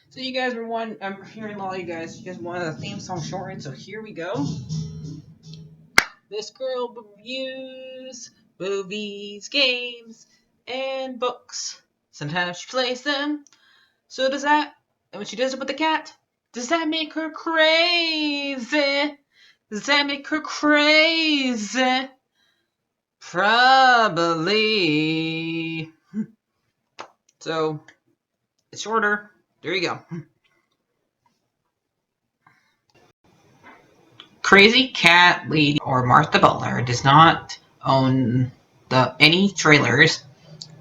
So you guys were one. I'm hearing a lot of you guys. You guys wanted a theme song shortened, so here we go. This girl reviews movies, games, and books. Sometimes she plays them. So does that. And when she does it with the cat, does that make her crazy? Does that make her crazy? Probably. So it's shorter. There you go. Crazy Cat Lady or Martha Butler does not own any trailers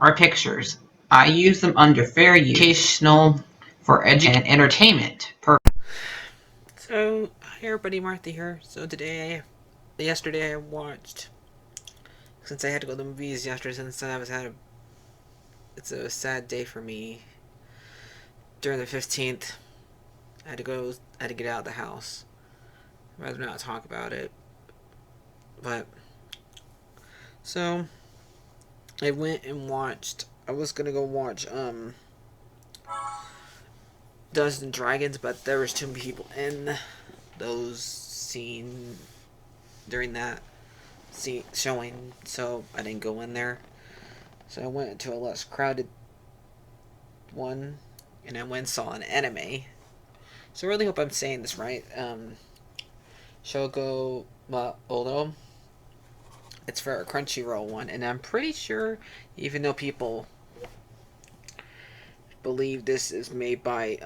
or pictures. I use them under fair use, educational, for education and entertainment purposes. So, hi everybody, Martha here. Yesterday I watched, since I had to go to the movies yesterday, it's a sad day for me. During the 15th, I had to get out of the house. I'd rather not talk about it. But, so, I was gonna go watch, Dungeons and Dragons, but there was too many people in those scene during that showing, so I didn't go in there. So I went to a less crowded one, and I went and saw an anime. So I really hope I'm saying this right. Shogo Ma Odo. It's for a Crunchyroll one, and I'm pretty sure, even though people believe this is made by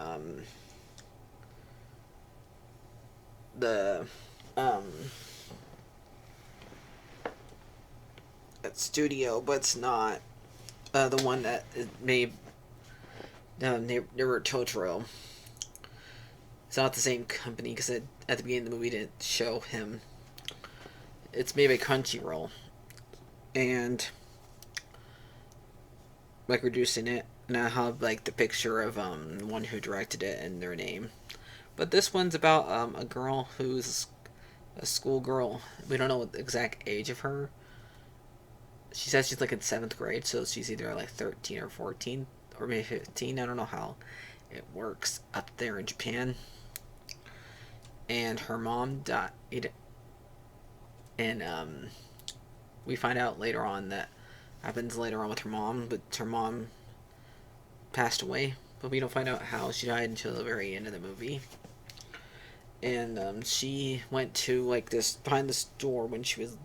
the um, studio, but it's not the one that made Never Totoro. It's not the same company because at the beginning of the movie didn't show him. It's made by Crunchyroll, and like reducing it, and I have like the picture of the one who directed it and their name. But this one's about a girl who's a schoolgirl. We don't know what the exact age of her. She says she's like in 7th grade, so she's either like 13 or 14 or maybe 15. I don't know how it works up there in Japan. And her mom died, and we find out later on that happens later on with her mom, but her mom passed away, but we don't find out how she died until the very end of the movie. And she went to like this behind this door when she was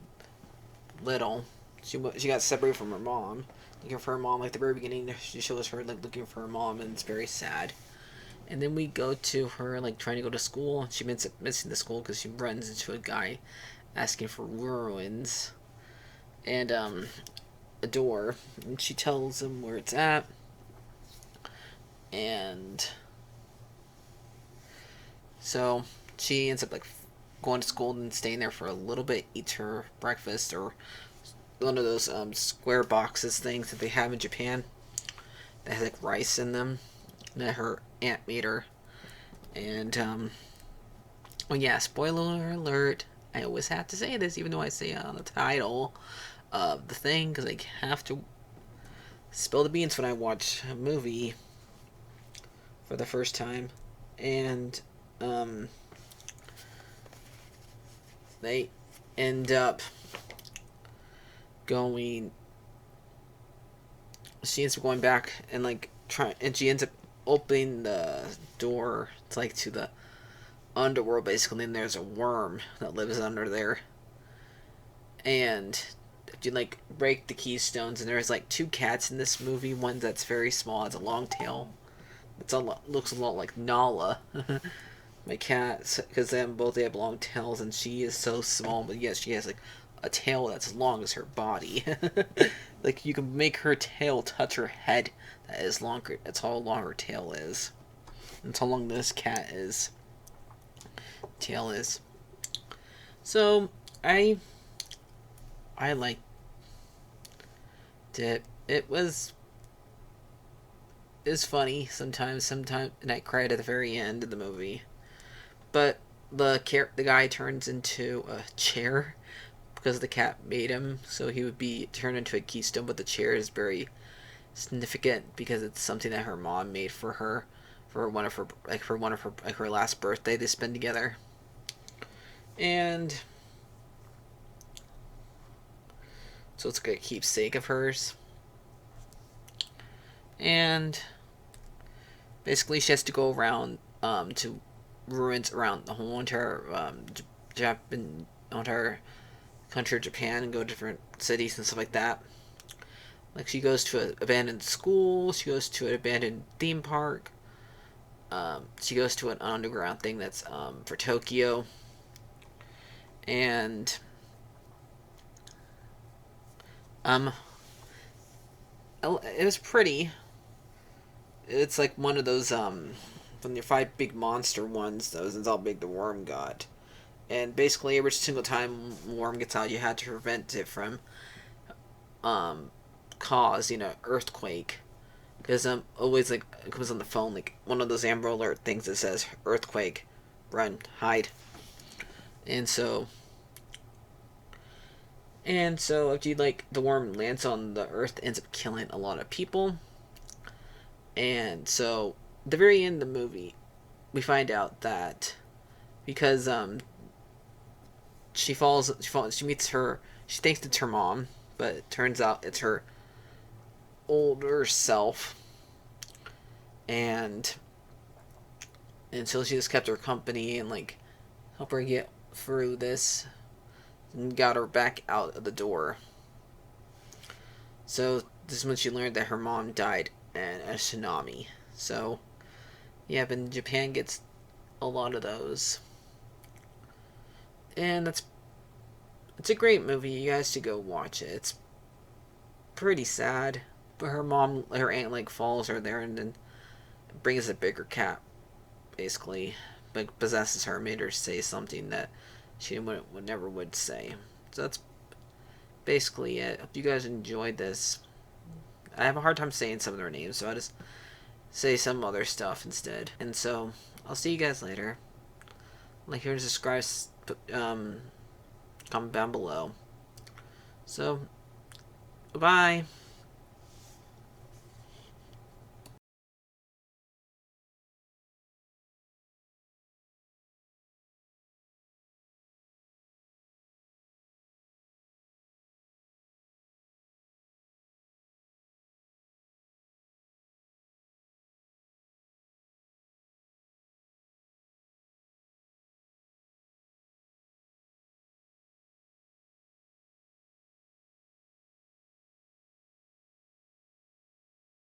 little. She got separated from her mom, looking for her mom. Like the very beginning, she shows her like looking for her mom, and it's very sad. And then we go to her like trying to go to school. She ends up missing the school because she runs into a guy asking for ruins and a door, and she tells him where it's at. And so she ends up like going to school and staying there for a little bit, eats her breakfast or one of those square boxes things that they have in Japan that has like rice in them that her aunt made her. And well, yeah, spoiler alert. I always have to say this, even though I say it on the title of the thing, because I have to spill the beans when I watch a movie for the first time. And they end up going. She ends up going back and like try, and she ends up opening the door to like to the underworld basically. And there's a worm that lives under there, and if you like break the keystones, and there's like two cats in this movie. One that's very small, has a long tail. Looks a lot like Nala, my cat, because they have long tails, and she is so small, but yes, she has like a tail that's long as her body. Like you can make her tail touch her head. That is longer. That's how long her tail is. That's how long this cat is. Tail is. So I liked it. It's funny sometimes. Sometimes, and I cried at the very end of the movie. But the guy turns into a chair because the cat made him, so he would be turned into a keystone. But the chair is very significant because it's something that her mom made for her for one of her last birthday they spend together. And so it's like a keepsake of hers. And basically she has to go around to ruins around the whole entire entire country of Japan, and go to different cities and stuff like that. Like she goes to an abandoned school, she goes to an abandoned theme park, she goes to an underground thing that's for Tokyo, and um, it was pretty. It's like one of those from the 5 big monster ones. Those is how big the worm got, and basically every single time worm gets out, you had to prevent it from um cause earthquake, because always like it comes on the phone like one of those Amber Alert things that says earthquake, run, hide, and so if you like the worm lands on the earth, it ends up killing a lot of people, and so at the very end of the movie, we find out that because she meets her, she thinks it's her mom, but it turns out it's her older self, and so she just kept her company and like helped her get through this and got her back out of the door. So this is when she learned that her mom died in a tsunami. So yeah, but Japan gets a lot of those, and it's a great movie. You guys should go watch it. It's pretty sad, but her aunt like follows her there and then brings a bigger cat, basically, like possesses her, made her say something that she would never would say. So that's basically it. Hope you guys enjoyed this. I have a hard time saying some of their names, so I just say some other stuff instead. And so I'll see you guys later. Like, here to subscribe, comment down below. So, bye.